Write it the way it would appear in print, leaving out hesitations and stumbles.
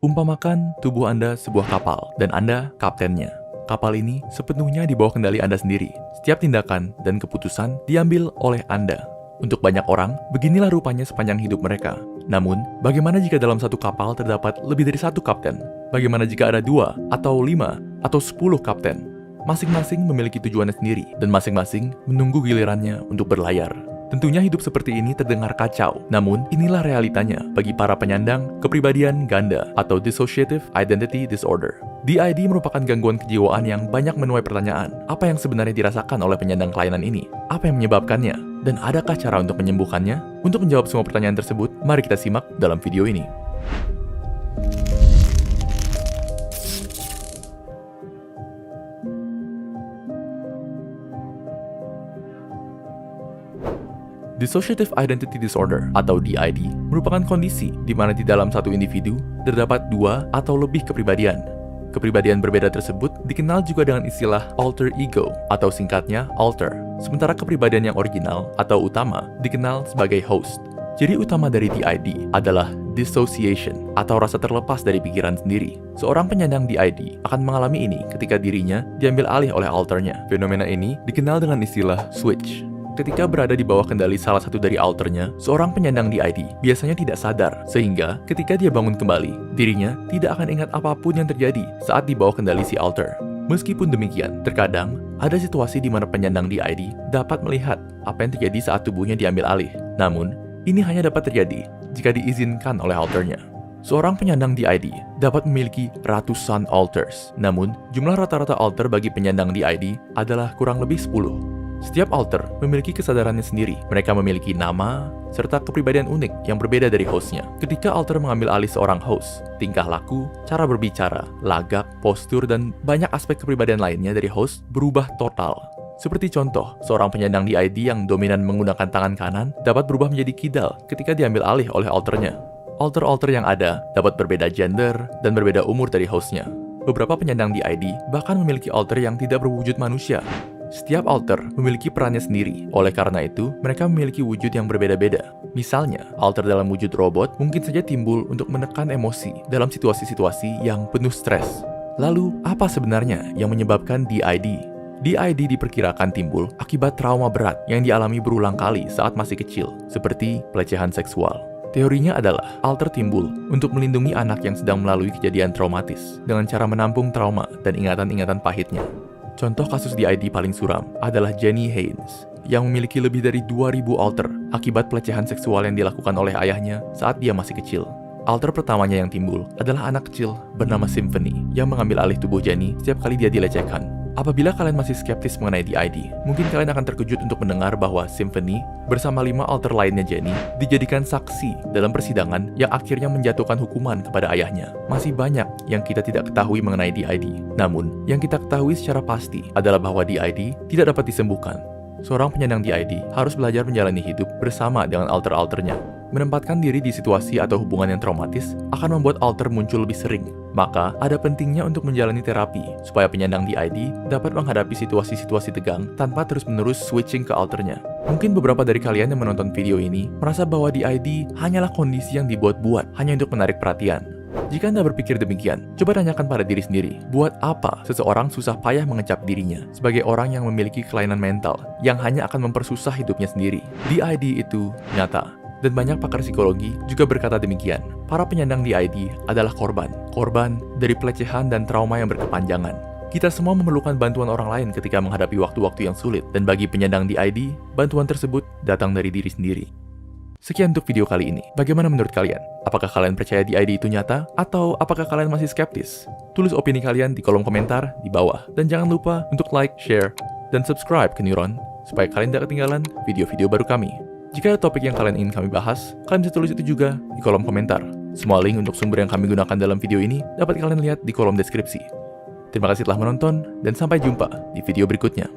Umpamakan tubuh Anda sebuah kapal dan Anda kaptennya. Kapal ini sepenuhnya di bawah kendali Anda sendiri. Setiap tindakan dan keputusan diambil oleh Anda. Untuk banyak orang, beginilah rupanya sepanjang hidup mereka. Namun, bagaimana jika dalam satu kapal terdapat lebih dari satu kapten? Bagaimana jika ada 2, atau 5, atau 10 kapten? Masing-masing memiliki tujuannya sendiri, dan masing-masing menunggu gilirannya untuk berlayar. Tentunya hidup seperti ini terdengar kacau, namun inilah realitanya bagi para penyandang kepribadian ganda atau Dissociative Identity Disorder. DID merupakan gangguan kejiwaan yang banyak menuai pertanyaan. Apa yang sebenarnya dirasakan oleh penyandang kelainan ini? Apa yang menyebabkannya? Dan adakah cara untuk menyembuhkannya? Untuk menjawab semua pertanyaan tersebut, mari kita simak dalam video ini. Dissociative Identity Disorder atau DID merupakan kondisi di mana di dalam satu individu terdapat 2 atau lebih kepribadian. Kepribadian berbeda tersebut dikenal juga dengan istilah alter ego atau singkatnya alter. Sementara kepribadian yang original atau utama dikenal sebagai host. Ciri utama dari DID adalah dissociation atau rasa terlepas dari pikiran sendiri. Seorang penyandang DID akan mengalami ini ketika dirinya diambil alih oleh alternya. Fenomena ini dikenal dengan istilah switch. Ketika berada di bawah kendali salah satu dari alternya, seorang penyandang DID biasanya tidak sadar, sehingga ketika dia bangun kembali, dirinya tidak akan ingat apapun yang terjadi saat di bawah kendali si alter. Meskipun demikian, terkadang ada situasi di mana penyandang DID dapat melihat apa yang terjadi saat tubuhnya diambil alih. Namun, ini hanya dapat terjadi jika diizinkan oleh alternya. Seorang penyandang DID dapat memiliki ratusan alters, namun jumlah rata-rata alter bagi penyandang DID adalah kurang lebih 10. Setiap alter memiliki kesadarannya sendiri. Mereka memiliki nama, serta kepribadian unik yang berbeda dari hostnya. Ketika alter mengambil alih seorang host, tingkah laku, cara berbicara, lagak, postur, dan banyak aspek kepribadian lainnya dari host berubah total. Seperti contoh, seorang penyandang DID yang dominan menggunakan tangan kanan dapat berubah menjadi kidal ketika diambil alih oleh alternya. Alter-alter yang ada dapat berbeda gender dan berbeda umur dari hostnya. Beberapa penyandang DID bahkan memiliki alter yang tidak berwujud manusia. Setiap alter memiliki perannya sendiri, oleh karena itu mereka memiliki wujud yang berbeda-beda. Misalnya, alter dalam wujud robot mungkin saja timbul untuk menekan emosi dalam situasi-situasi yang penuh stres. Lalu, apa sebenarnya yang menyebabkan DID? DID diperkirakan timbul akibat trauma berat yang dialami berulang kali saat masih kecil, seperti pelecehan seksual. Teorinya adalah alter timbul untuk melindungi anak yang sedang melalui kejadian traumatis dengan cara menampung trauma dan ingatan-ingatan pahitnya. Contoh kasus DID paling suram adalah Jenny Haynes yang memiliki lebih dari 2.000 alter akibat pelecehan seksual yang dilakukan oleh ayahnya saat dia masih kecil. Alter pertamanya yang timbul adalah anak kecil bernama Symphony yang mengambil alih tubuh Jenny setiap kali dia dilecehkan. Apabila kalian masih skeptis mengenai DID, mungkin kalian akan terkejut untuk mendengar bahwa Symphony bersama 5 alter lainnya Jenny dijadikan saksi dalam persidangan yang akhirnya menjatuhkan hukuman kepada ayahnya. Masih banyak yang kita tidak ketahui mengenai DID. Namun, yang kita ketahui secara pasti adalah bahwa DID tidak dapat disembuhkan. Seorang penyandang DID harus belajar menjalani hidup bersama dengan alter-alternya. Menempatkan diri di situasi atau hubungan yang traumatis akan membuat alter muncul lebih sering. Maka, ada pentingnya untuk menjalani terapi supaya penyandang DID dapat menghadapi situasi-situasi tegang tanpa terus-menerus switching ke alternya. Mungkin beberapa dari kalian yang menonton video ini merasa bahwa DID hanyalah kondisi yang dibuat-buat hanya untuk menarik perhatian. Jika Anda berpikir demikian, coba tanyakan pada diri sendiri, buat apa seseorang susah payah mengecap dirinya sebagai orang yang memiliki kelainan mental yang hanya akan mempersusah hidupnya sendiri? DID itu nyata. Dan banyak pakar psikologi juga berkata demikian. Para penyandang DID adalah korban dari pelecehan dan trauma yang berkepanjangan. Kita semua memerlukan bantuan orang lain ketika menghadapi waktu-waktu yang sulit, dan bagi penyandang DID, bantuan tersebut datang dari diri sendiri. Sekian untuk video kali ini. Bagaimana menurut kalian? Apakah kalian percaya DID itu nyata? Atau apakah kalian masih skeptis? Tulis opini kalian di kolom komentar di bawah. Dan jangan lupa untuk like, share, dan subscribe ke Neuron supaya kalian tidak ketinggalan video-video baru kami. Jika ada topik yang kalian ingin kami bahas, kalian bisa tulis itu juga di kolom komentar. Semua link untuk sumber yang kami gunakan dalam video ini dapat kalian lihat di kolom deskripsi. Terima kasih telah menonton, dan sampai jumpa di video berikutnya.